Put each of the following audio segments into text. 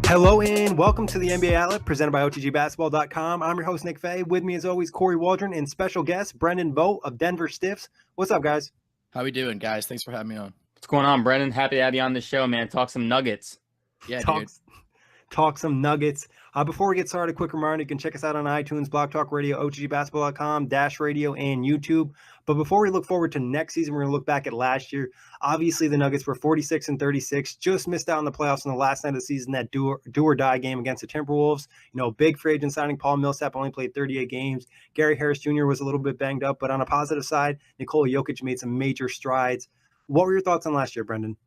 Hello and welcome to the NBA Outlet presented by OTGBasketball.com. I'm your host, Nick Fay. With me, as always, Kory Waldron and special guest, Brendan Vogt of Denver Stiffs. What's up, guys? How we doing, guys? Thanks for having me on. What's going on, Brendan? Happy to have you on the show, man. Talk some Nuggets. Yeah, Talk some Nuggets. Before we get started, a quick reminder, you can check us out on iTunes, Blog Talk Radio, OTGBasketball.com, Dash Radio, and YouTube. But before we look forward to next season, we're going to look back at last year. Obviously, the Nuggets were 46-36, just missed out on the playoffs in the last night of the season, that do or die game against the Timberwolves. You know, big free agent signing, Paul Millsap only played 38 games. Gary Harris Jr. was a little bit banged up, but on a positive side, Nikola Jokic made some major strides. What were your thoughts on last year, Brendan?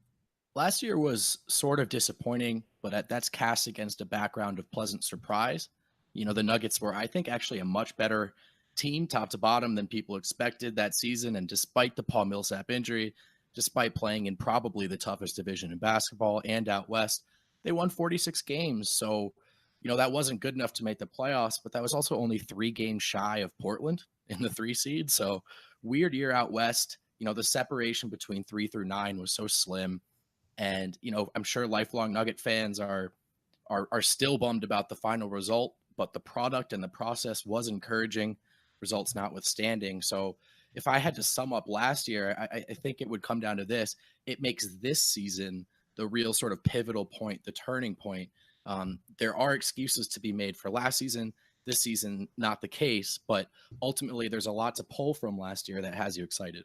Last year was sort of disappointing, but that's cast against a background of pleasant surprise. You know, the Nuggets were, I think, actually a much better team top to bottom than people expected that season. And despite the Paul Millsap injury, despite playing in probably the toughest division in basketball and out west, they won 46 games. So, you know, that wasn't good enough to make the playoffs, but that was also only 3 games shy of Portland in the 3 seed. So weird year out west. You know, the separation between 3 through 9 was so slim. And, you know, I'm sure lifelong Nugget fans are still bummed about the final result, but the product and the process was encouraging, results notwithstanding. So if I had to sum up last year, I think it would come down to this. It makes this season the real sort of pivotal point, the turning point. There are excuses to be made for last season. This season, not the case, but ultimately there's a lot to pull from last year that has you excited.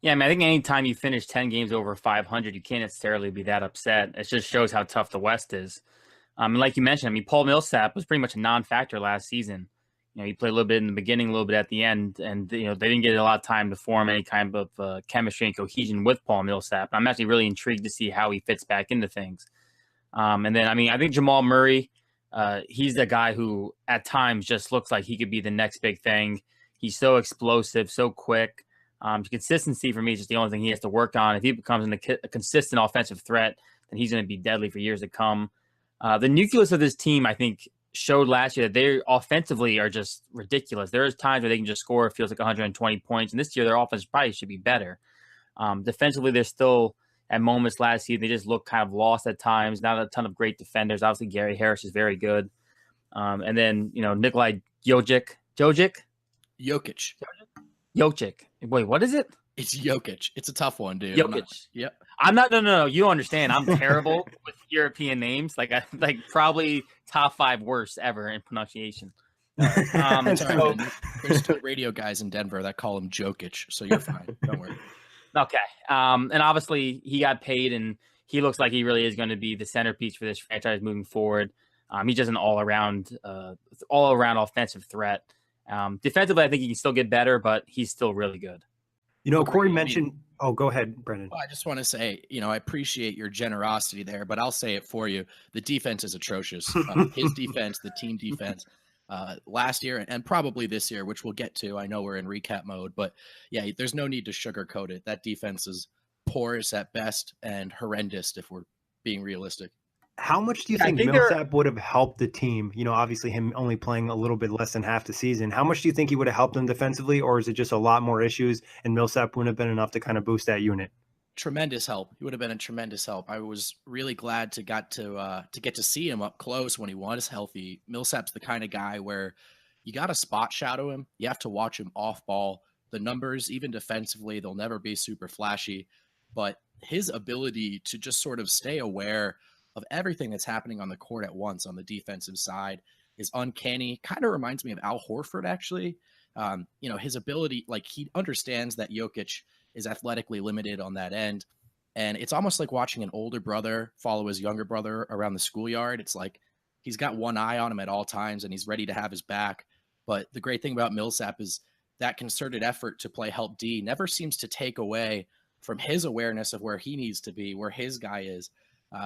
Yeah, I mean, I think anytime you finish 10 games over 500, you can't necessarily be that upset. It just shows how tough the West is. And like you mentioned, I mean, Paul Millsap was pretty much a non-factor last season. You know, he played a little bit in the beginning, a little bit at the end, and, you know, they didn't get a lot of time to form any kind of chemistry and cohesion with Paul Millsap. I'm actually really intrigued to see how he fits back into things. And then, I mean, I think Jamal Murray, he's the guy who at times just looks like he could be the next big thing. He's so explosive, so quick. Consistency for me is just the only thing he has to work on. If he becomes a consistent offensive threat, then he's going to be deadly for years to come. The nucleus of this team, I think, showed last year that they offensively are just ridiculous. There's times where they can just score, it feels like 120 points, and this year their offense probably should be better. Defensively, they're still at moments last season. They just look kind of lost at times. Not a ton of great defenders. Obviously, Gary Harris is very good. And then, you know, Nikola Jokic. Wait, what is it? It's Jokic. It's a tough one, dude. Jokic. Yep. I'm not. No. You don't understand. I'm terrible with European names. Like probably top 5 worst ever in pronunciation. Sorry, there's 2 radio guys in Denver that call him Jokic, so you're fine. Don't worry. Okay. And obviously he got paid, and he looks like he really is going to be the centerpiece for this franchise moving forward. He's just an all around offensive threat. Defensively, I think he can still get better, but he's still really good. You know, Kory mentioned – oh, go ahead, Brendan. Well, I just want to say, you know, I appreciate your generosity there, but I'll say it for you. The defense is atrocious. His defense, the team defense, last year and probably this year, which we'll get to. I know we're in recap mode, but, yeah, there's no need to sugarcoat it. That defense is porous at best and horrendous if we're being realistic. How much do you think Millsap would have helped the team? You know, obviously him only playing a little bit less than half the season. How much do you think he would have helped them defensively, or is it just a lot more issues and Millsap wouldn't have been enough to kind of boost that unit? Tremendous help. He would have been a tremendous help. I was really glad to get to see him up close when he was healthy. Millsap's the kind of guy where you got to spot shadow him. You have to watch him off ball. The numbers, even defensively, they'll never be super flashy, but his ability to just sort of stay aware of everything that's happening on the court at once on the defensive side is uncanny. Kind of reminds me of Al Horford, actually. You know, his ability, like he understands that Jokic is athletically limited on that end. And it's almost like watching an older brother follow his younger brother around the schoolyard. It's like he's got one eye on him at all times and he's ready to have his back. But the great thing about Millsap is that concerted effort to play help D never seems to take away from his awareness of where he needs to be, where his guy is.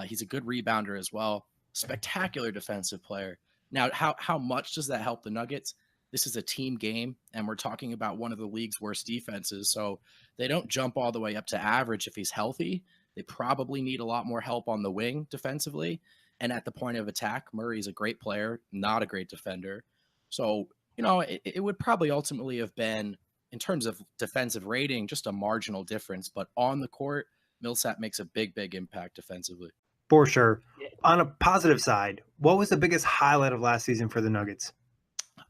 He's a good rebounder as well. Spectacular defensive player. Now, how much does that help the Nuggets? This is a team game, and we're talking about one of the league's worst defenses. So they don't jump all the way up to average if he's healthy. They probably need a lot more help on the wing defensively. And at the point of attack, Murray's a great player, not a great defender. So It would probably ultimately have been, in terms of defensive rating, just a marginal difference. But on the court, Millsap makes a big impact defensively. For sure. On a positive side, what was the biggest highlight of last season for the Nuggets?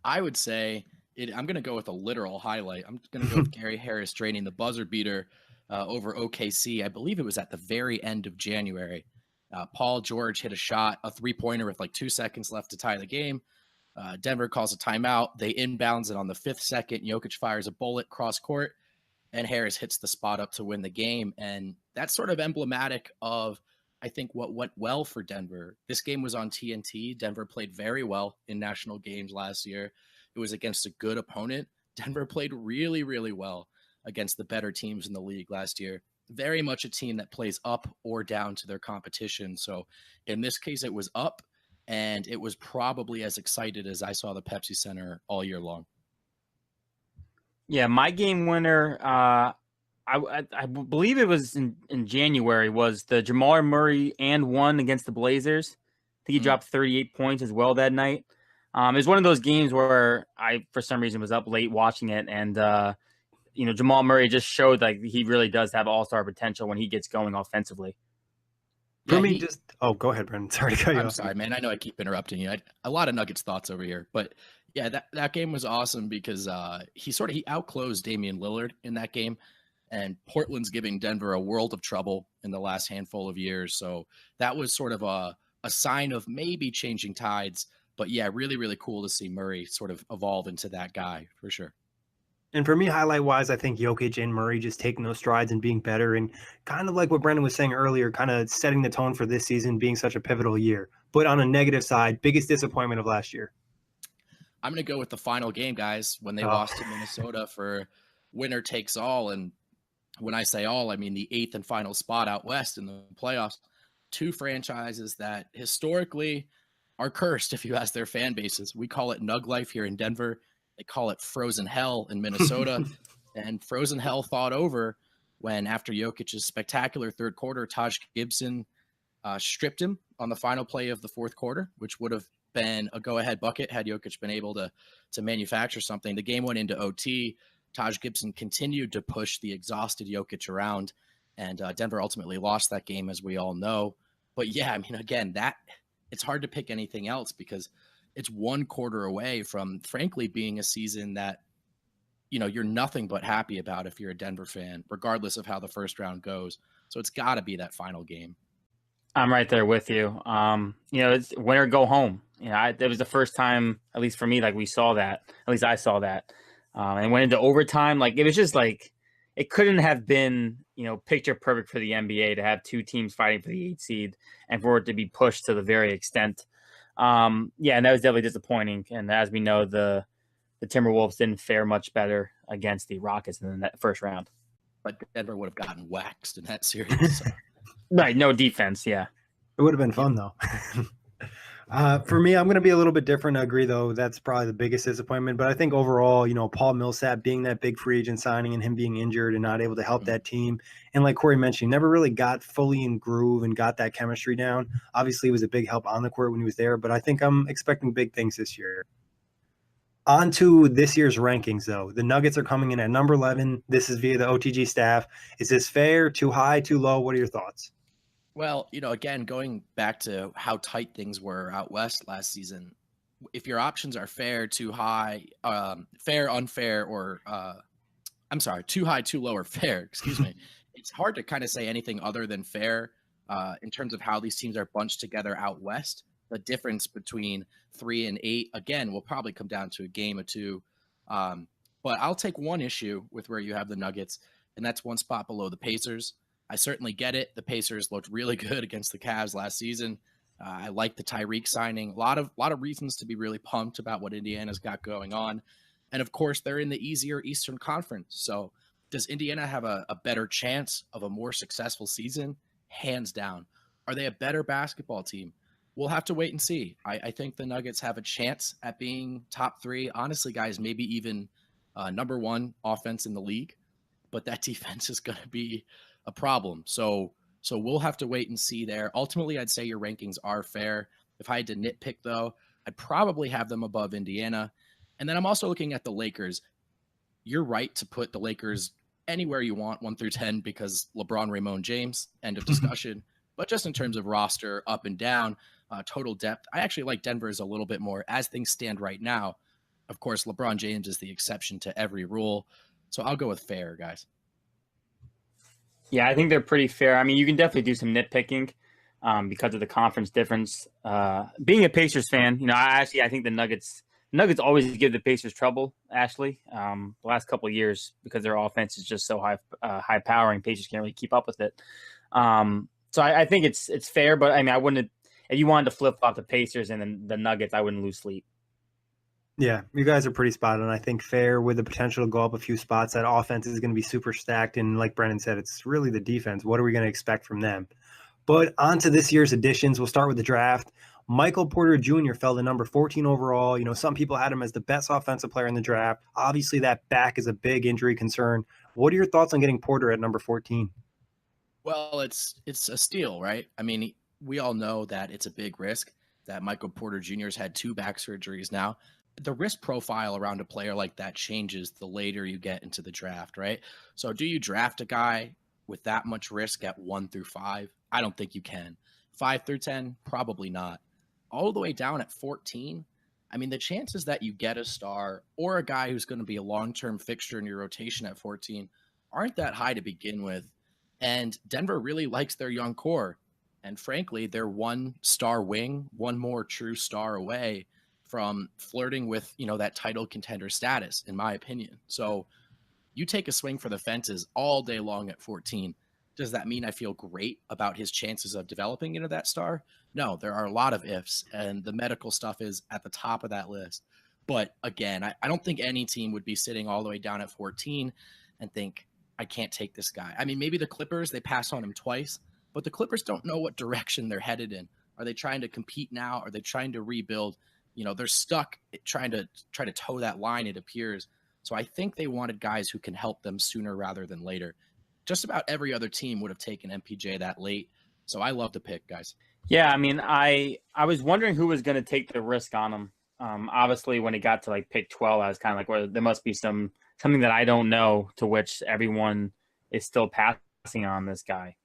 I would say I'm going to go with a literal highlight. I'm going to go with Gary Harris draining the buzzer beater over OKC. I believe it was at the very end of January. Paul George hit a shot, a three-pointer with like 2 seconds left to tie the game. Denver calls a timeout. They inbounds it on the 5th second. Jokic fires a bullet cross court, and Harris hits the spot up to win the game. And that's sort of emblematic of, I think, what went well for Denver. This game was on TNT. Denver played very well in national games last year. It was against a good opponent. Denver played really well against the better teams in the league last year. Very much a team that plays up or down to their competition. So in this case, it was up, and it was probably as excited as I saw the Pepsi Center all year long. Yeah, my game winner, I believe it was in January, was the Jamal Murray and one against the Blazers. I think he dropped 38 points as well that night. It was one of those games where I, for some reason, was up late watching it, and Jamal Murray just showed like he really does have all-star potential when he gets going offensively. For me, go ahead, Brendan. Sorry to cut you off. I'm sorry, man. I know I keep interrupting you. A lot of Nuggets thoughts over here, but yeah, that game was awesome because he outclosed Damian Lillard in that game, and Portland's giving Denver a world of trouble in the last handful of years. So that was sort of a sign of maybe changing tides. But yeah, really cool to see Murray sort of evolve into that guy for sure. And for me, highlight-wise, I think Jokic and Murray just taking those strides and being better, and kind of like what Brendan was saying earlier, kind of setting the tone for this season being such a pivotal year. But on a negative side, biggest disappointment of last year? I'm going to go with the final game, guys, when they lost to Minnesota for winner takes all. And when I say all, I mean the 8th and final spot out west in the playoffs. Two franchises that historically are cursed, if you ask their fan bases. We call it Nug Life here in Denver. They call it Frozen Hell in Minnesota. And Frozen Hell thawed over when, after Jokic's spectacular third quarter, Taj Gibson stripped him on the final play of the fourth quarter, which would have been a go-ahead bucket had Jokic been able to manufacture something. The game went into OT. Taj Gibson continued to push the exhausted Jokic around, and Denver ultimately lost that game, as we all know. But yeah, I mean, again, it's hard to pick anything else because it's one quarter away from, frankly, being a season that, you're nothing but happy about if you're a Denver fan, regardless of how the first round goes. So it's got to be that final game. I'm right there with you. It's win or go home. It was the first time, at least for me, like we saw that. At least I saw that. And went into overtime. Like it was just like it couldn't have been, picture perfect for the NBA to have two teams fighting for the 8th seed and for it to be pushed to the very extent. And that was definitely disappointing. And as we know, the Timberwolves didn't fare much better against the Rockets in that first round. But Denver would have gotten waxed in that series. So. Right, no defense, yeah. It would have been fun, though. For me, I'm going to be a little bit different. I agree, though. That's probably the biggest disappointment. But I think overall, Paul Millsap being that big free agent signing and him being injured and not able to help that team. And like Kory mentioned, he never really got fully in groove and got that chemistry down. Obviously, it was a big help on the court when he was there. But I think I'm expecting big things this year. On to this year's rankings, though. The Nuggets are coming in at number 11. This is via the OTG staff. Is this fair, too high, too low? What are your thoughts? Well, again, going back to how tight things were out west last season, if your options are fair, too high, fair, unfair, or too high, too low, or fair, excuse me, it's hard to kind of say anything other than fair in terms of how these teams are bunched together out west. The difference between 3 and 8, again, will probably come down to a game or two. But I'll take one issue with where you have the Nuggets, and that's one spot below the Pacers. I certainly get it. The Pacers looked really good against the Cavs last season. I like the Tyreek signing. A lot of reasons to be really pumped about what Indiana's got going on. And of course, they're in the easier Eastern Conference. So does Indiana have a better chance of a more successful season? Hands down. Are they a better basketball team? We'll have to wait and see. I think the Nuggets have a chance at being top 3. Honestly, guys, maybe even number 1 offense in the league. But that defense is going to be a problem. So we'll have to wait and see there. Ultimately, I'd say your rankings are fair. If I had to nitpick, though, I'd probably have them above Indiana. And then I'm also looking at the Lakers. You're right to put the Lakers anywhere you want, 1 through 10, because LeBron, Raymond, James, end of discussion. But just in terms of roster, up and down, total depth, I actually like Denver's a little bit more as things stand right now. Of course, LeBron James is the exception to every rule. So I'll go with fair, guys. Yeah, I think they're pretty fair. I mean, you can definitely do some nitpicking because of the conference difference. Being a Pacers fan, I think the Nuggets always give the Pacers trouble, Ashley. The last couple of years, because their offense is just so high powering, Pacers can't really keep up with it. So I think it's fair, but I mean, I wouldn't. If you wanted to flip flop the Pacers and then the Nuggets, I wouldn't lose sleep. Yeah, you guys are pretty spot on. I think fair with the potential to go up a few spots. That offense is going to be super stacked. And like Brennan said, it's really the defense. What are we going to expect from them? But on to this year's additions. We'll start with the draft. Michael Porter Jr. fell to number 14 overall. Some people had him as the best offensive player in the draft. Obviously, that back is a big injury concern. What are your thoughts on getting Porter at number 14? Well, it's a steal, right? I mean, we all know that it's a big risk that Michael Porter Jr.'s had 2 back surgeries now. The risk profile around a player like that changes the later you get into the draft, right? So do you draft a guy with that much risk at 1 through 5? I don't think you can. 5 through 10, probably not. All the way down at 14, I mean, the chances that you get a star or a guy who's going to be a long-term fixture in your rotation at 14 aren't that high to begin with. And Denver really likes their young core. And frankly, they're 1 star wing, 1 more true star away from flirting with, that title contender status, in my opinion. So you take a swing for the fences all day long at 14. Does that mean I feel great about his chances of developing into that star? No, there are a lot of ifs, and the medical stuff is at the top of that list. But again, I don't think any team would be sitting all the way down at 14 and think, I can't take this guy. I mean, maybe the Clippers, they pass on him twice, but the Clippers don't know what direction they're headed in. Are they trying to compete now? Are they trying to rebuild? They're stuck trying to toe that line, it appears. So I think they wanted guys who can help them sooner rather than later. Just about every other team would have taken MPJ that late. So I love the pick, guys. Yeah, I mean, I was wondering who was going to take the risk on him. Obviously, when it got to like pick 12, I was kind of like, well, there must be something that I don't know, to which everyone is still passing on this guy.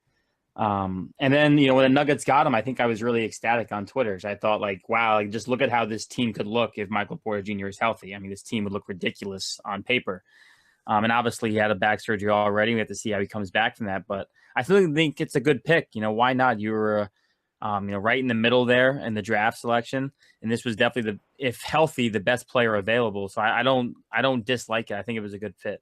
And then, when the Nuggets got him, I think I was really ecstatic on Twitter. I thought, like, wow, like, just look at how this team could look if Michael Porter Jr. is healthy. I mean, this team would look ridiculous on paper. And obviously he had a back surgery already. We have to see how he comes back from that. But I still think it's a good pick. Why not? You were, right in the middle there in the draft selection. And this was definitely, if healthy, the best player available. So I don't dislike it. I think it was a good fit.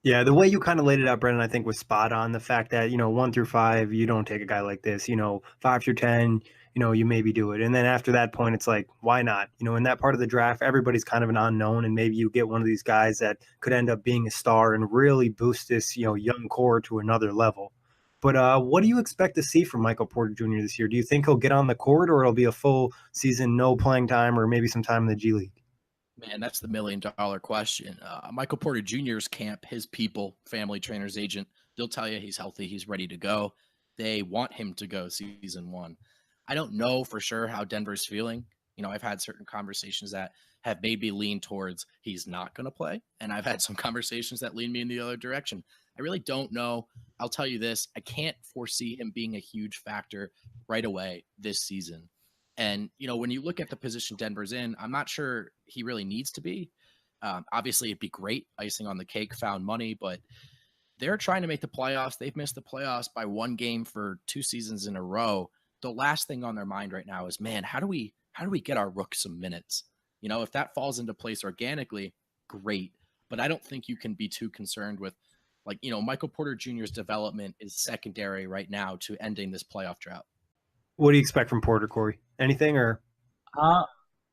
Yeah, the way you kind of laid it out, Brendan, I think was spot on. The fact that, 1 through 5, you don't take a guy like this. 5 through 10, you maybe do it. And then after that point, it's like, why not? In that part of the draft, everybody's kind of an unknown, and maybe you get one of these guys that could end up being a star and really boost this, young core to another level. But what do you expect to see from Michael Porter Jr. this year? Do you think he'll get on the court, or it'll be a full season, no playing time, or maybe some time in the G League? Man, that's the $1 million question. Michael Porter Jr.'s camp, his people, family, trainers, agent, they'll tell you he's healthy, he's ready to go. They want him to go season 1. I don't know for sure how Denver's feeling. I've had certain conversations that have made me lean towards he's not going to play. And I've had some conversations that lean me in the other direction. I really don't know. I'll tell you this. I can't foresee him being a huge factor right away this season. And, when you look at the position Denver's in, I'm not sure he really needs to be. Obviously, it'd be great, icing on the cake, found money, but they're trying to make the playoffs. They've missed the playoffs by 1 game for 2 seasons in a row. The last thing on their mind right now is, man, how do we get our rook some minutes? If that falls into place organically, great. But I don't think you can be too concerned with, Michael Porter Jr.'s development is secondary right now to ending this playoff drought. What do you expect from Porter, Kory? Anything, or?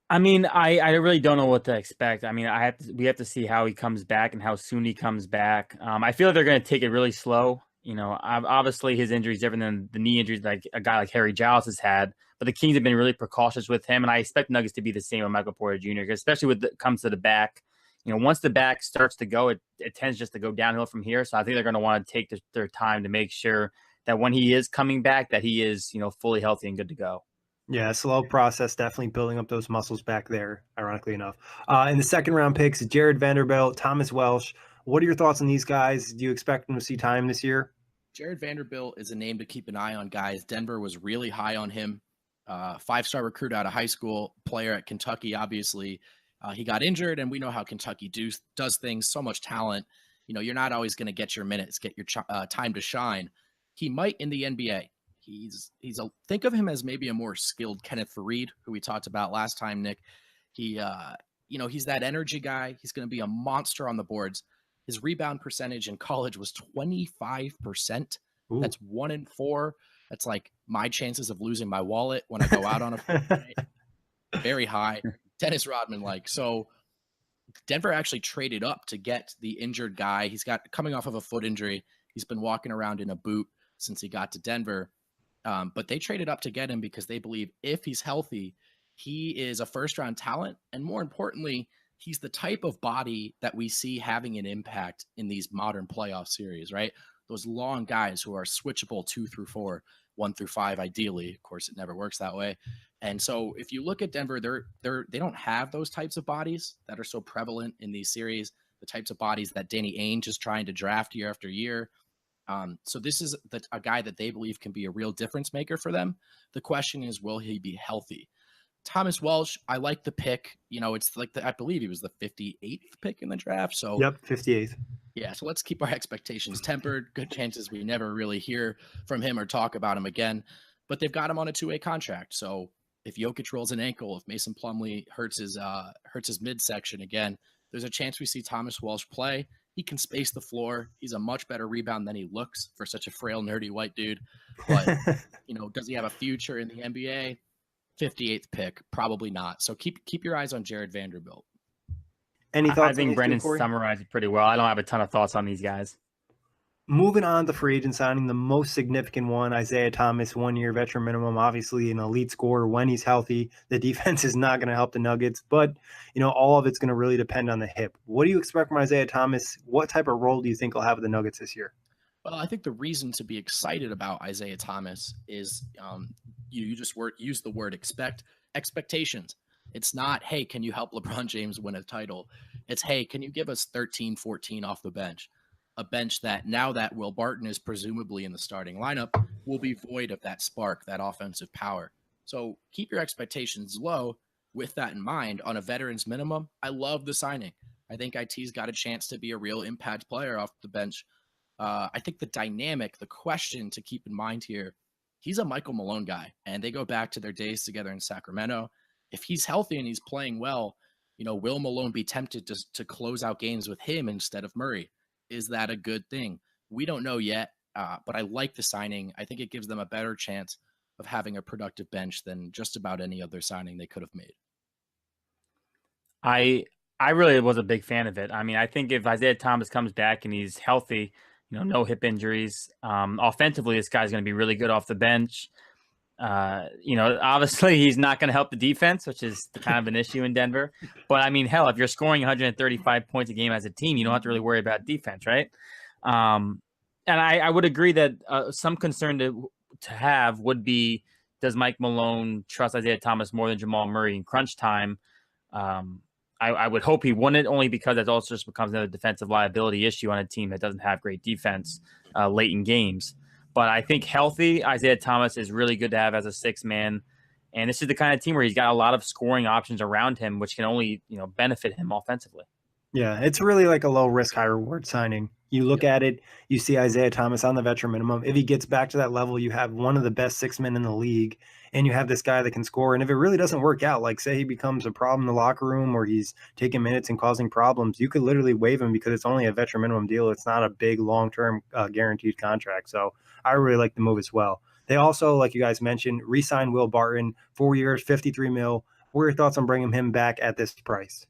I mean, I really don't know what to expect. I mean, we have to see how he comes back and how soon he comes back. I feel like they're going to take it really slow. Obviously his injury is different than the knee injuries like a guy like Harry Giles has had, but the Kings have been really precautious with him, and I expect Nuggets to be the same with Michael Porter Jr., especially when it comes to the back. Once the back starts to go, it tends just to go downhill from here. So I think they're going to want to take their time to make sure that when he is coming back, that he is, fully healthy and good to go. Yeah, slow process, definitely building up those muscles back there, ironically enough. In the second round picks, Jared Vanderbilt, Thomas Welsh. What are your thoughts on these guys? Do you expect them to see time this year? Jared Vanderbilt is a name to keep an eye on, guys. Denver was really high on him. Five-star recruit out of high school, player at Kentucky, obviously. He got injured, and we know how Kentucky does things. So much talent. You're not always going to get your minutes, get your time to shine. He might in the NBA. Think of him as maybe a more skilled Kenneth Faried, who we talked about last time, Nick. He's that energy guy. He's going to be a monster on the boards. His rebound percentage in college was 25%. Ooh. That's 1 in 4. That's like my chances of losing my wallet when I go out on a Friday. Very high. Dennis Rodman like. So Denver actually traded up to get the injured guy. He's got coming off of a foot injury. He's been walking around in a boot since he got to Denver. But they traded up to get him because they believe if he's healthy, he is a first-round talent. And more importantly, he's the type of body that we see having an impact in these modern playoff series, right? Those long guys who are switchable 2 through 4, 1 through 5, ideally. Of course, it never works that way. And so if you look at Denver, they don't have those types of bodies that are so prevalent in these series, the types of bodies that Danny Ainge is trying to draft year after year. So this is a guy that they believe can be a real difference maker for them. The question is, will he be healthy? Thomas Welsh, I like the pick. It's like I believe he was the 58th pick in the draft. So Yep, 58th. Yeah, so let's keep our expectations tempered. Good chances we never really hear from him or talk about him again. But they've got him on a 2-way contract. So if Jokic rolls an ankle, if Mason Plumlee hurts his midsection again, there's a chance we see Thomas Welsh play. He can space the floor. He's a much better rebound than he looks for such a frail, nerdy white dude. But, does he have a future in the NBA? 58th pick, probably not. So keep your eyes on Jared Vanderbilt. Any thoughts? I think Brendan summarized it pretty well. I don't have a ton of thoughts on these guys. Moving on to free agent signing, the most significant one, Isaiah Thomas, 1-year veteran minimum, obviously an elite scorer when he's healthy. The defense is not going to help the Nuggets, but all of it's going to really depend on the hip. What do you expect from Isaiah Thomas? What type of role do you think he'll have with the Nuggets this year? Well, I think the reason to be excited about Isaiah Thomas is you just use the word expectations. It's not, hey, can you help LeBron James win a title? It's, hey, can you give us 13, 14 off the bench? A bench that now that Will Barton is presumably in the starting lineup will be void of that spark, that offensive power. So keep your expectations low with that in mind on a veteran's minimum. I love the signing. I think IT's got a chance to be a real impact player off the bench. I think the question to keep in mind here, he's a Michael Malone guy, and they go back to their days together in Sacramento. If he's healthy and he's playing well, will Malone be tempted to close out games with him instead of Murray? Is that a good thing? We don't know yet, but I like the signing. I think it gives them a better chance of having a productive bench than just about any other signing they could have made. I really was a big fan of it. I mean, I think if Isaiah Thomas comes back and he's healthy, no hip injuries, offensively, this guy's going to be really good off the bench. Obviously he's not going to help the defense, which is kind of an issue in Denver. But I mean, hell, if you're scoring 135 points a game as a team, you don't have to really worry about defense, right? And I would agree that some concern to have would be, does Mike Malone trust Isaiah Thomas more than Jamal Murray in crunch time? I would hope he wouldn't, only because that also just becomes another defensive liability issue on a team that doesn't have great defense late in games. But I think healthy Isaiah Thomas is really good to have as a sixth man. And this is the kind of team where he's got a lot of scoring options around him, which can only, benefit him offensively. Yeah, it's really like a low risk, high reward signing. You look at it, you see Isaiah Thomas on the veteran minimum. If he gets back to that level, you have one of the best six men in the league, and you have this guy that can score. And if it really doesn't work out, like say he becomes a problem in the locker room or he's taking minutes and causing problems, you could literally waive him because it's only a veteran minimum deal. It's not a big long-term guaranteed contract. So I really like the move as well. They also, like you guys mentioned, re-signed Will Barton, 4 years, $53 million. What are your thoughts on bringing him back at this price?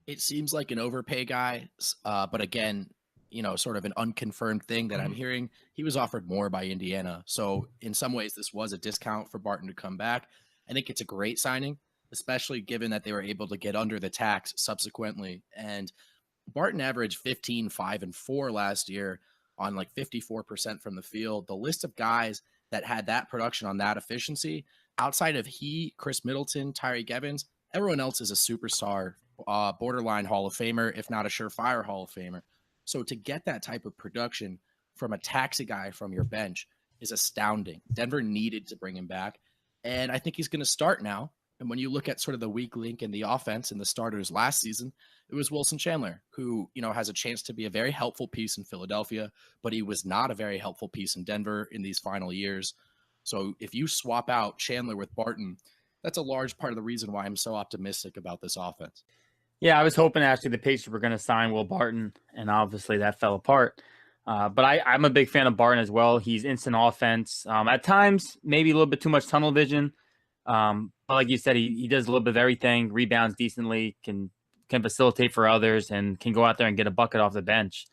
It seems like an overpay guy, but again, sort of an unconfirmed thing that I'm hearing. He was offered more by Indiana. So in some ways, this was a discount for Barton to come back. I think it's a great signing, especially given that they were able to get under the tax subsequently. And Barton averaged 15, 5, and 4 last year on like 54% from the field. The list of guys that had that production on that efficiency, outside of Chris Middleton, Tyreek Evans, everyone else is a superstar, borderline Hall of Famer, if not a surefire Hall of Famer. So to get that type of production from a taxi guy from your bench is astounding. Denver needed to bring him back, and I think he's going to start now. And when you look at sort of the weak link in the offense and the starters last season, it was Wilson Chandler, who, has a chance to be a very helpful piece in Philadelphia, but he was not a very helpful piece in Denver in these final years. So if you swap out Chandler with Barton, that's a large part of the reason why I'm so optimistic about this offense. Yeah, I was hoping actually the Pacers were going to sign Will Barton, and obviously that fell apart. But I'm a big fan of Barton as well. He's instant offense. At times, maybe a little bit too much tunnel vision. But like you said, he does a little bit of everything, rebounds decently, can facilitate for others, and can go out there and get a bucket off the bench.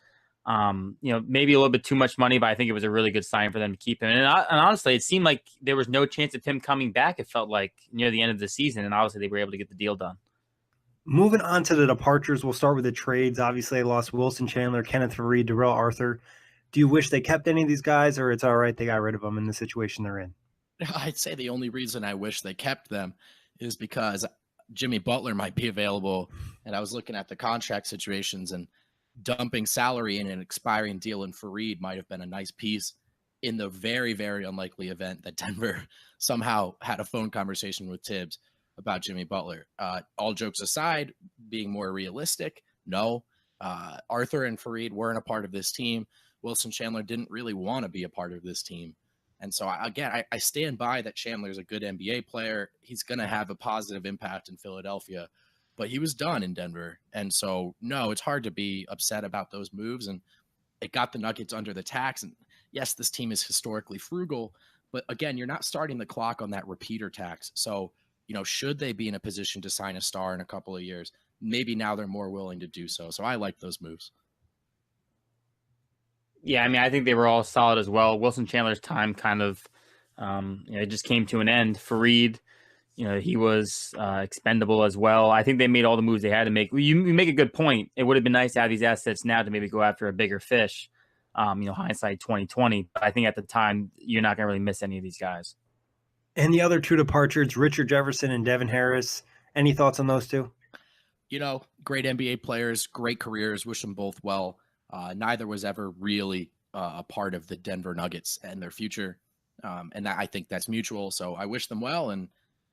Maybe a little bit too much money, but I think it was a really good sign for them to keep him. And honestly, it seemed like there was no chance of him coming back. It felt like near the end of the season, and obviously they were able to get the deal done. Moving on to the departures, we'll start with the trades. Obviously, they lost Wilson Chandler, Kenneth Faried, Darrell Arthur. Do you wish they kept any of these guys, or it's all right they got rid of them in the situation they're in? I'd say the only reason I wish they kept them is because Jimmy Butler might be available, and I was looking at the contract situations, and dumping salary in an expiring deal in Faried might have been a nice piece in the very, very unlikely event that Denver somehow had a phone conversation with Tibbs about Jimmy Butler. All jokes aside, being more realistic, no. Arthur and Faried weren't a part of this team. Wilson Chandler didn't really want to be a part of this team. And so, I stand by that Chandler's a good NBA player. He's going to have a positive impact in Philadelphia, but he was done in Denver. And so, no, it's hard to be upset about those moves. And it got the Nuggets under the tax. And yes, this team is historically frugal, but again, you're not starting the clock on that repeater tax. So, should they be in a position to sign a star in a couple of years, maybe now they're more willing to do so. So I like those moves. Yeah, I think they were all solid as well. Wilson Chandler's time kind of, it just came to an end. Faried, he was expendable as well. I think they made all the moves they had to make. You make a good point. It would have been nice to have these assets now to maybe go after a bigger fish. Hindsight 2020. But I think at the time, you're not going to really miss any of these guys. And the other two departures, Richard Jefferson and Devin Harris. Any thoughts on those two? Great NBA players, great careers. Wish them both well. Neither was ever really a part of the Denver Nuggets and their future. And I think that's mutual. So I wish them well. And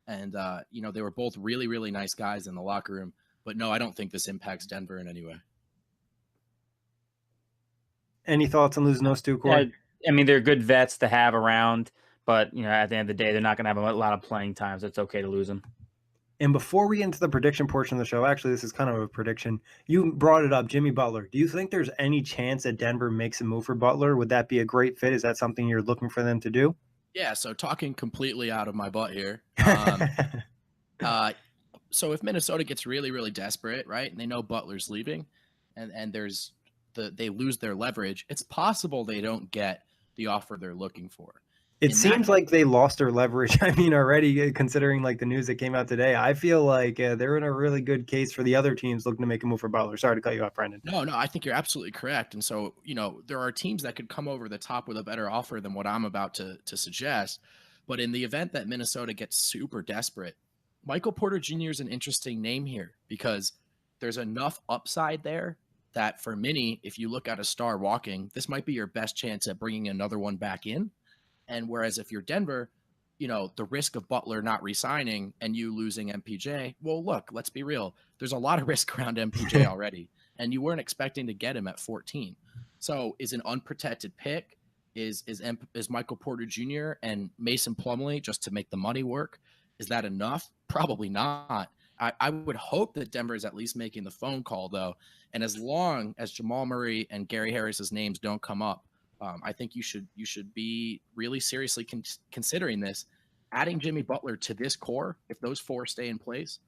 they were both really, really nice guys in the locker room. But no, I don't think this impacts Denver in any way. Any thoughts on losing those two, Kory? Yeah, they're good vets to have around. But, at the end of the day, they're not going to have a lot of playing time, so it's okay to lose them. And before we get into the prediction portion of the show, actually, this is kind of a prediction. You brought it up, Jimmy Butler. Do you think there's any chance that Denver makes a move for Butler? Would that be a great fit? Is that something you're looking for them to do? Yeah, so talking completely out of my butt here. So if Minnesota gets really, really desperate, right, and they know Butler's leaving, and they lose their leverage, it's possible they don't get the offer they're looking for. It seems like they lost their leverage. Already considering like the news that came out today, I feel like they're in a really good case for the other teams looking to make a move for Butler. Sorry to cut you off, Brendan. No, I think you're absolutely correct. And so, there are teams that could come over the top with a better offer than what I'm about to suggest. But in the event that Minnesota gets super desperate, Michael Porter Jr. is an interesting name here because there's enough upside there that for many, if you look at a star walking, this might be your best chance at bringing another one back in. And whereas if you're Denver, the risk of Butler not re-signing and you losing MPJ, well, look, let's be real. There's a lot of risk around MPJ already, and you weren't expecting to get him at 14. So is an unprotected pick, is Michael Porter Jr. and Mason Plumlee just to make the money work? Is that enough? Probably not. I would hope that Denver is at least making the phone call, though. And as long as Jamal Murray and Gary Harris's names don't come up, I think you should be really seriously considering this. Adding Jimmy Butler to this core, if those four stay in place,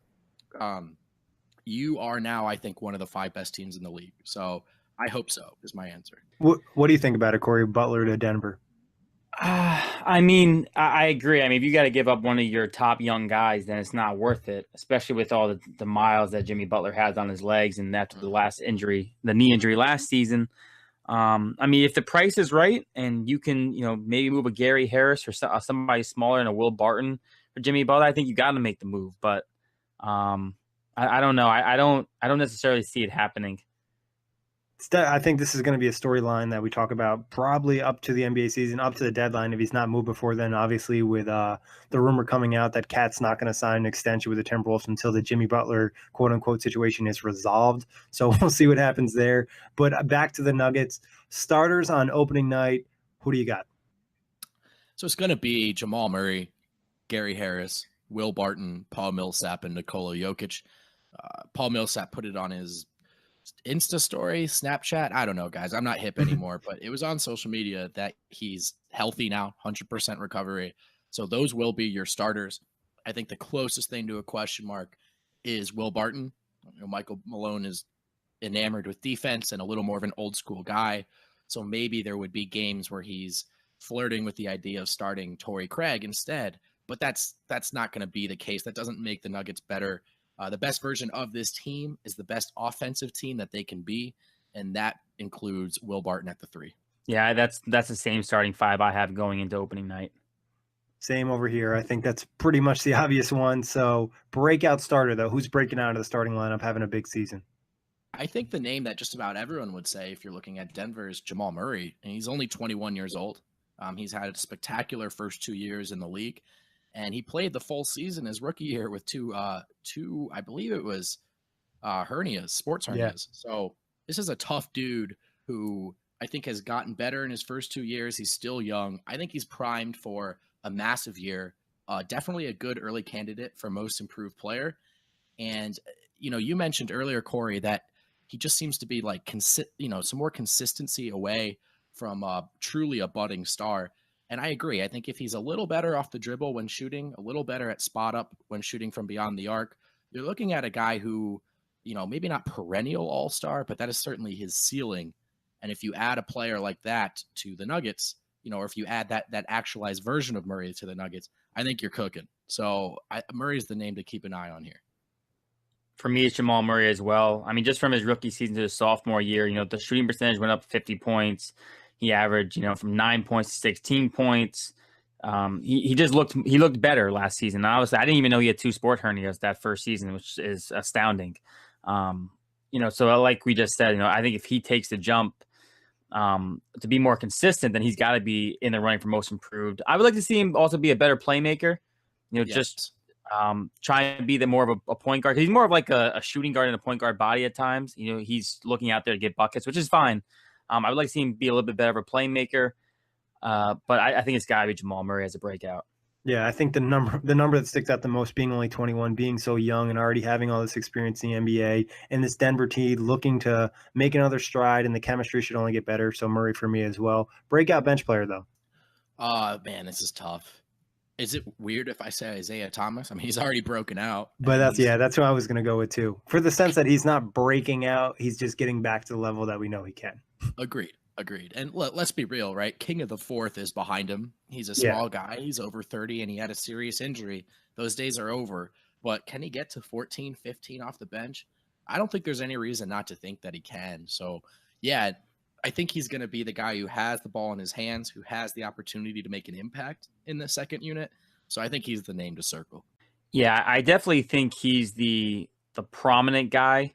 you are now, I think, one of the 5 best teams in the league. So I hope so is my answer. What do you think about it, Kory? Butler to Denver? I agree. If you got to give up one of your top young guys, then it's not worth it, especially with all the miles that Jimmy Butler has on his legs and after the knee injury last season. If the price is right and you can, maybe move a Gary Harris or somebody smaller and a Will Barton Jimmy Butler, I think you got to make the move. But I don't know. I don't necessarily see it happening. I think this is going to be a storyline that we talk about probably up to the NBA season, up to the deadline. If he's not moved before then, obviously with the rumor coming out that Cat's not going to sign an extension with the Timberwolves until the Jimmy Butler quote unquote situation is resolved. So we'll see what happens there. But back to the Nuggets starters on opening night. Who do you got? So it's going to be Jamal Murray, Gary Harris, Will Barton, Paul Millsap, and Nikola Jokic. Paul Millsap put it on his Insta story, Snapchat. I don't know, guys. I'm not hip anymore, but it was on social media that he's healthy now, 100% recovery. So those will be your starters. I think the closest thing to a question mark is Will Barton. Michael Malone is enamored with defense and a little more of an old school guy. So maybe there would be games where he's flirting with the idea of starting Torrey Craig instead. But that's not going to be the case. That doesn't make the Nuggets better. The best version of this team is the best offensive team that they can be, and that includes Will Barton at the 3. Yeah, that's the same starting 5 I have going into opening night. Same over here. I think that's pretty much the obvious one. So breakout starter, though. Who's breaking out of the starting lineup, having a big season? I think the name that just about everyone would say if you're looking at Denver is Jamal Murray, and he's only 21 years old. He's had a spectacular first 2 years in the league. And he played the full season his rookie year with two, I believe it was hernias, sports hernias. Yeah. So this is a tough dude who I think has gotten better in his first 2 years. He's still young. I think he's primed for a massive year. Definitely a good early candidate for most improved player. And, you mentioned earlier, Kory, that he just seems to be like, some more consistency away from truly a budding star. And I agree. I think if he's a little better off the dribble when shooting, a little better at spot up when shooting from beyond the arc, you're looking at a guy who, maybe not perennial all-star, but that is certainly his ceiling. And if you add a player like that to the Nuggets, or if you add that actualized version of Murray to the Nuggets, I think you're cooking. So Murray's the name to keep an eye on here. For me, it's Jamal Murray as well. I mean, just from his rookie season to his sophomore year, the shooting percentage went up 50 points. He averaged, from 9 points to 16 points. He looked better last season. Honestly, I didn't even know he had 2 sport hernias that first season, which is astounding. So like we just said, I think if he takes the jump to be more consistent, then he's got to be in the running for most improved. I would like to see him also be a better playmaker. Yes. Just trying to be more of a point guard. He's more of like a shooting guard and a point guard body at times. He's looking out there to get buckets, which is fine. I would like to see him be a little bit better of a playmaker, but I think it's got to be Jamal Murray as a breakout. Yeah, I think the number that sticks out the most, being only 21, being so young and already having all this experience in the NBA, and this Denver team looking to make another stride, and the chemistry should only get better. So Murray for me as well. Breakout bench player, though. Man, this is tough. Is it weird if I say Isaiah Thomas? I mean, he's already broken out. But that's who I was going to go with too. For the sense that he's not breaking out, he's just getting back to the level that we know he can. Agreed. And let's be real, right? King of the Fourth is behind him. He's a small guy. He's over 30, and he had a serious injury. Those days are over. But can he get to 14, 15 off the bench? I don't think there's any reason not to think that he can. So, yeah, I think he's going to be the guy who has the ball in his hands, who has the opportunity to make an impact in the second unit. So I think he's the name to circle. Yeah, I definitely think he's the prominent guy.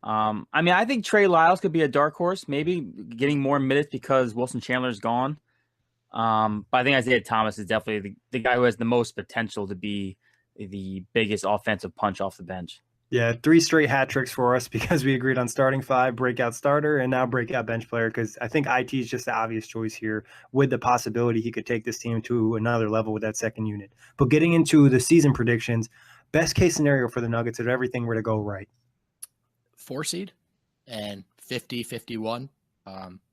I think Trey Lyles could be a dark horse, maybe getting more minutes because Wilson Chandler's gone. But I think Isaiah Thomas is definitely the guy who has the most potential to be the biggest offensive punch off the bench. Yeah, 3 straight hat tricks for us because we agreed on starting 5, breakout starter, and now breakout bench player, because I think IT is just the obvious choice here with the possibility he could take this team to another level with that second unit. But getting into the season predictions, best case scenario for the Nuggets if everything were to go right. 4 seed and 50, 51,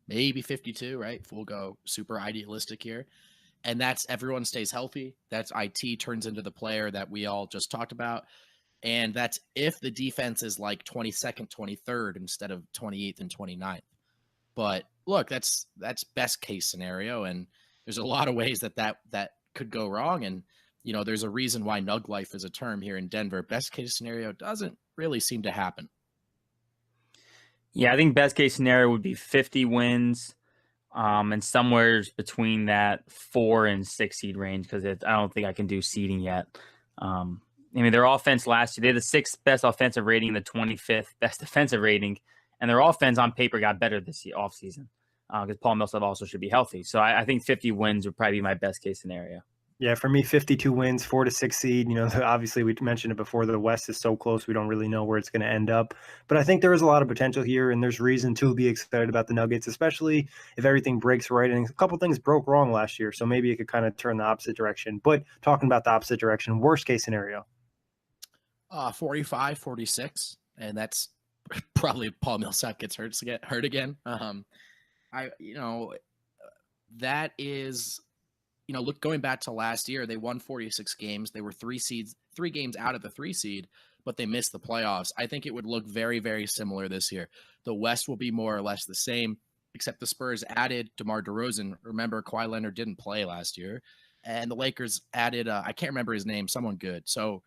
maybe 52, right? We'll go super idealistic here. And that's everyone stays healthy. That's IT turns into the player that we all just talked about. And that's if the defense is like 22nd, 23rd instead of 28th and 29th. But look, that's best case scenario. And there's a lot of ways that could go wrong. And, there's a reason why Nug Life is a term here in Denver. Best case scenario doesn't really seem to happen. Yeah, I think best case scenario would be 50 wins. and somewhere between that 4 and 6 seed range because I don't think I can do seeding yet. I mean, their offense last year, they had the 6th best offensive rating, the 25th best defensive rating, and their offense on paper got better this year, offseason, because Paul Millsap also should be healthy. So I think 50 wins would probably be my best case scenario. Yeah, for me, 52 wins, 4 to 6 seed. Obviously we mentioned it before. The West is so close, we don't really know where it's going to end up. But I think there is a lot of potential here, and there's reason to be excited about the Nuggets, especially if everything breaks right. And a couple things broke wrong last year, so maybe it could kind of turn the opposite direction. But talking about the opposite direction, worst case scenario. 45, 46, and that's probably Paul Millsap gets hurt again. That is, look, going back to last year, they won 46 games. They were 3 games out of the 3 seed, but they missed the playoffs. I think it would look very, very similar this year. The West will be more or less the same, except the Spurs added DeMar DeRozan. Remember, Kawhi Leonard didn't play last year, and the Lakers added, I can't remember his name, someone good. So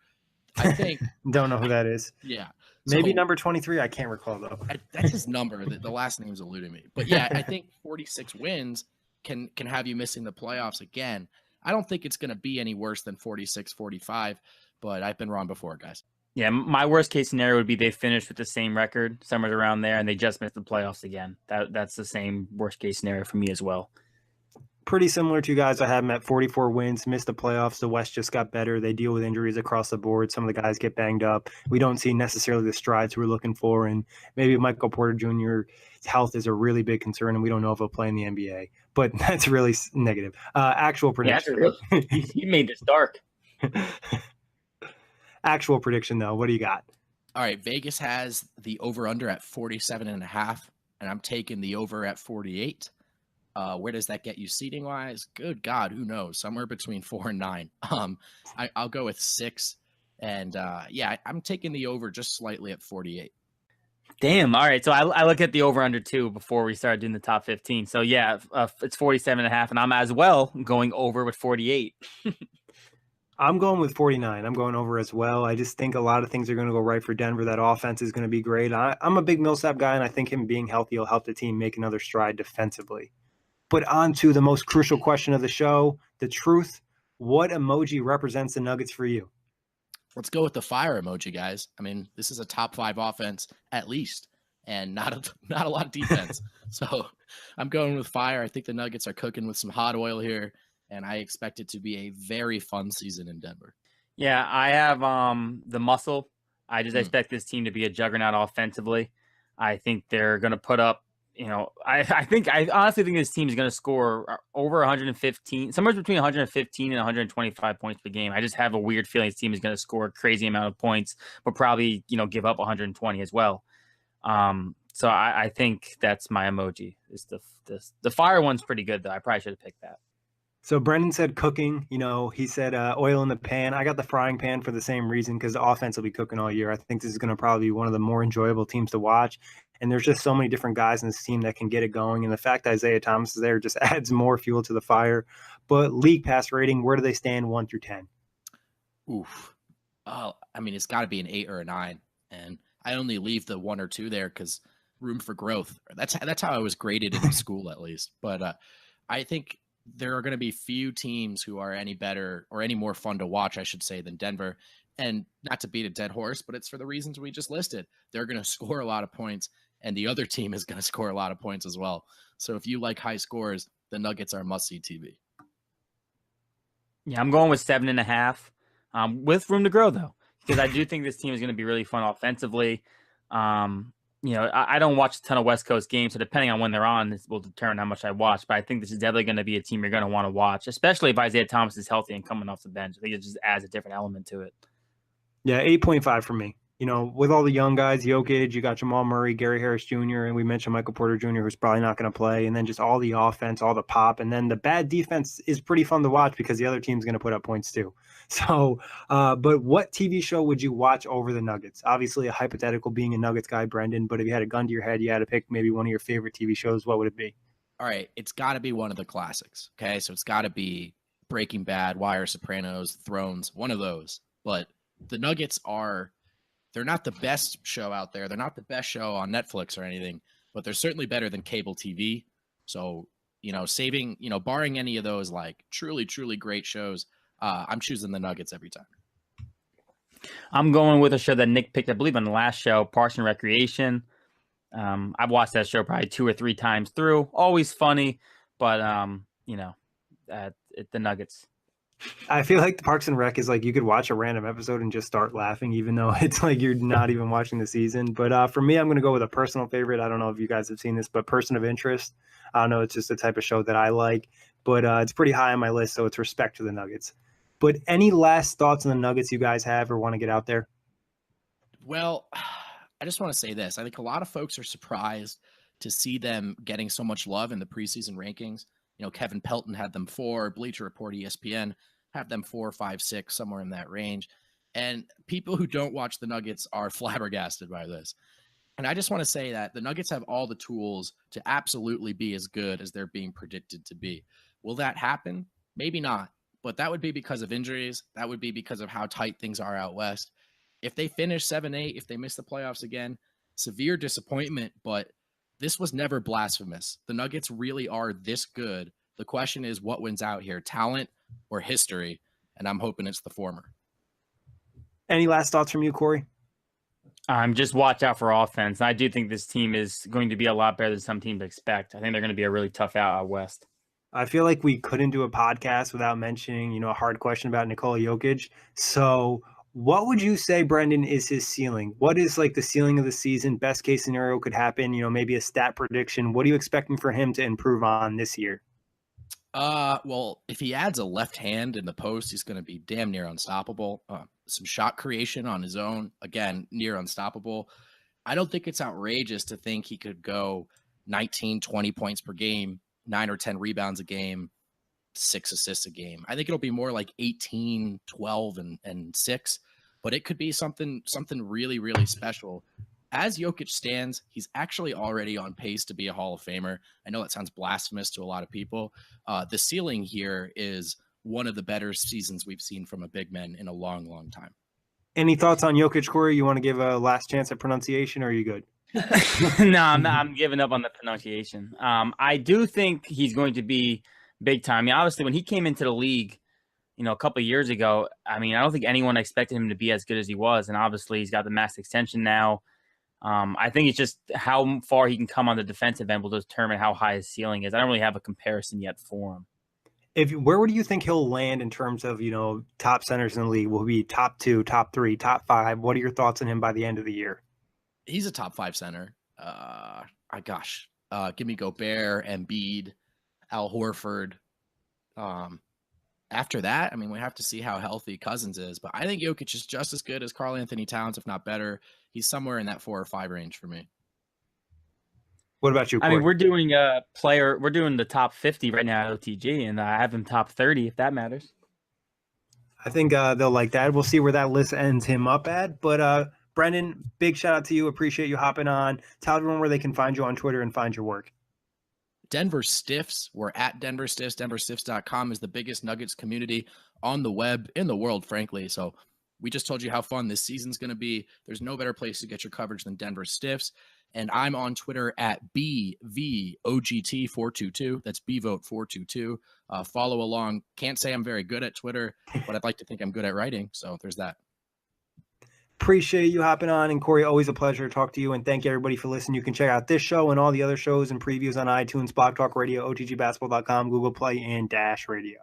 I think don't know who that is. Yeah, maybe number 23. I can't recall though. That's his number. The last name's eluding me. But yeah, I think 46 wins can have you missing the playoffs again. I don't think it's going to be any worse than 46, 45, but I've been wrong before, guys. Yeah, my worst case scenario would be they finish with the same record, somewhere around there, and they just miss the playoffs again. That's the same worst case scenario for me as well. Pretty similar to you guys. I have them at 44 wins, missed the playoffs. The West just got better. They deal with injuries across the board. Some of the guys get banged up. We don't see necessarily the strides we're looking for. And maybe Michael Porter Jr.'s health is a really big concern, and we don't know if he'll play in the NBA. But that's really negative. Actual prediction. Yeah, he made this dark. Actual prediction, though. What do you got? All right. Vegas has the over-under at 47.5, and I'm taking the over at 48. Where does that get you seating wise? Good God, who knows? Somewhere between 4 and 9. I'll go with 6, and I'm taking the over just slightly at 48. Damn. All right. So I look at the over under too before we started doing the top 15. So yeah, it's 47.5, and I'm as well going over with 48. I'm going with 49. I'm going over as well. I just think a lot of things are going to go right for Denver. That offense is going to be great. I'm a big Millsap guy, and I think him being healthy will help the team make another stride defensively. But on to the most crucial question of the show, the truth. What emoji represents the Nuggets for you? Let's go with the fire emoji, guys. I mean, this is a top 5 offense at least, and not a lot of defense. So I'm going with fire. I think the Nuggets are cooking with some hot oil here, and I expect it to be a very fun season in Denver. Yeah, I have the muscle. I just expect this team to be a juggernaut offensively. I think they're going to put up, I honestly think this team is going to score over 115, somewhere between 115 and 125 points per game. I just have a weird feeling this team is going to score a crazy amount of points, but probably, give up 120 as well. So I think that's my emoji. Is the fire one's pretty good though. I probably should have picked that. So Brendan said cooking, he said oil in the pan. I got the frying pan for the same reason, because the offense will be cooking all year. I think this is going to probably be one of the more enjoyable teams to watch. And there's just so many different guys in this team that can get it going. And the fact that Isaiah Thomas is there just adds more fuel to the fire. But league pass rating, where do they stand 1 through 10? Oof. I mean, it's got to be an 8 or a 9. And I only leave the 1 or 2 there because room for growth. That's how I was graded in school, at least. But I think there are going to be few teams who are any better or any more fun to watch, I should say, than Denver. And not to beat a dead horse, but it's for the reasons we just listed. They're going to score a lot of points, and the other team is going to score a lot of points as well. So if you like high scores, the Nuggets are must-see TV. Yeah, I'm going with 7.5, with room to grow, though, because I do think this team is going to be really fun offensively. I don't watch a ton of West Coast games, so depending on when they're on, this will determine how much I watch. But I think this is definitely going to be a team you're going to want to watch, especially if Isaiah Thomas is healthy and coming off the bench. I think it just adds a different element to it. Yeah, 8.5 for me. With all the young guys, Jokic, you got Jamal Murray, Gary Harris Jr., and we mentioned Michael Porter Jr., who's probably not going to play, and then just all the offense, all the pop, and then the bad defense is pretty fun to watch because the other team's going to put up points too. So, but what TV show would you watch over the Nuggets? Obviously, a hypothetical being a Nuggets guy, Brendan, but if you had a gun to your head, you had to pick maybe one of your favorite TV shows, what would it be? All right, it's got to be one of the classics, okay? So it's got to be Breaking Bad, Wire, Sopranos, Thrones, one of those. But the Nuggets they're not the best show out there. They're not the best show on Netflix or anything, but they're certainly better than cable TV. So saving, barring any of those like truly, truly great shows, I'm choosing the Nuggets every time. I'm going with a show that Nick picked, I believe, on the last show, Parks and Recreation. I've watched that show probably 2 or 3 times through. Always funny, but the Nuggets. I feel like the Parks and Rec is like you could watch a random episode and just start laughing, even though it's like you're not even watching the season. But for me, I'm going to go with a personal favorite. I don't know if you guys have seen this, but Person of Interest. I don't know. It's just the type of show that I like, but it's pretty high on my list. So it's respect to the Nuggets. But any last thoughts on the Nuggets you guys have or want to get out there? Well, I just want to say this. I think a lot of folks are surprised to see them getting so much love in the preseason rankings. Kevin Pelton had them 4, Bleacher Report, ESPN have them 4, 5, 6, somewhere in that range. And people who don't watch the Nuggets are flabbergasted by this. And I just want to say that the Nuggets have all the tools to absolutely be as good as they're being predicted to be. Will that happen? Maybe not. But that would be because of injuries. That would be because of how tight things are out west. If they finish 7-8, if they miss the playoffs again, severe disappointment, but this was never blasphemous. The Nuggets really are this good. The question is what wins out here, talent or history? And I'm hoping it's the former. Any last thoughts from you, Kory? Just watch out for offense. I do think this team is going to be a lot better than some teams expect. I think they're going to be a really tough out west. I feel like we couldn't do a podcast without mentioning, a hard question about Nikola Jokic. So what would you say, Brendan, is his ceiling? What is like the ceiling of the season? Best case scenario could happen, maybe a stat prediction. What are you expecting for him to improve on this year? Well, if he adds a left hand in the post, he's going to be damn near unstoppable. Some shot creation on his own, again, near unstoppable. I don't think it's outrageous to think he could go 19, 20 points per game, 9 or 10 rebounds a game, 6 assists a game. I think it'll be more like 18, 12, and 6, but it could be something really, really special. As Jokic stands, he's actually already on pace to be a Hall of Famer. I know that sounds blasphemous to a lot of people. The ceiling here is one of the better seasons we've seen from a big man in a long, long time. Any thoughts on Jokic, Kory? You want to give a last chance at pronunciation, or are you good? No, I'm giving up on the pronunciation. I do think he's going to be big time. I mean, obviously, when he came into the league, a couple of years ago, I don't think anyone expected him to be as good as he was. And obviously, he's got the max extension now. I think it's just how far he can come on the defensive end will determine how high his ceiling is. I don't really have a comparison yet for him. Where do you think he'll land in terms of, top centers in the league? Will he be top 2, top 3, top 5? What are your thoughts on him by the end of the year? He's a top 5 center. Give me Gobert, Embiid, Al Horford. After that, we have to see how healthy Cousins is, but I think Jokic is just as good as Karl Anthony Towns, if not better. He's somewhere in that 4 or 5 range for me. What about you, Kory? We're doing the top 50 right now at OTG, and I have him top 30, if that matters. I think they'll like that. We'll see where that list ends him up at. But Brendan, big shout out to you. Appreciate you hopping on. Tell everyone where they can find you on Twitter and find your work. Denver Stiffs. We're at Denver Stiffs. DenverStiffs.com is the biggest Nuggets community on the web, in the world, frankly. So we just told you how fun this season's going to be. There's no better place to get your coverage than Denver Stiffs. And I'm on Twitter at BVOGT422. That's BVote422. Follow along. Can't say I'm very good at Twitter, but I'd like to think I'm good at writing. So there's that. Appreciate you hopping on. And Kory, always a pleasure to talk to you. And thank you, everybody, for listening. You can check out this show and all the other shows and previews on iTunes, Blog Talk Radio, OTGBasketball.com, Google Play, and Dash Radio.